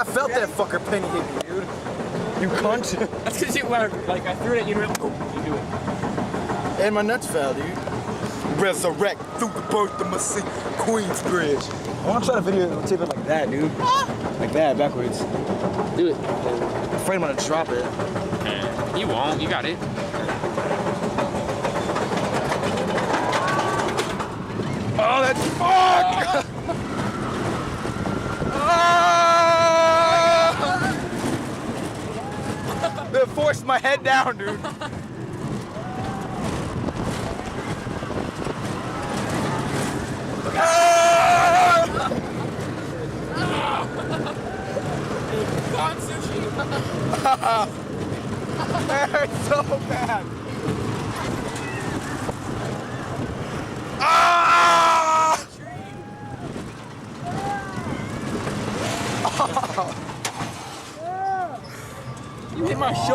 I felt that fucker penny hit me, dude. You cunt. That's because you were like, I threw it at you and you do it. And my nuts fell, dude. Resurrect through the birth of my seat, Queensbridge. I want to try to videotape it like that, dude. Like that, backwards. Do it. I'm afraid I'm gonna drop it. You won't, you got it. Oh, that's fuck! It forced my head down, dude. Gone sushi. That hurts so bad. Ah! You hit my shoulder.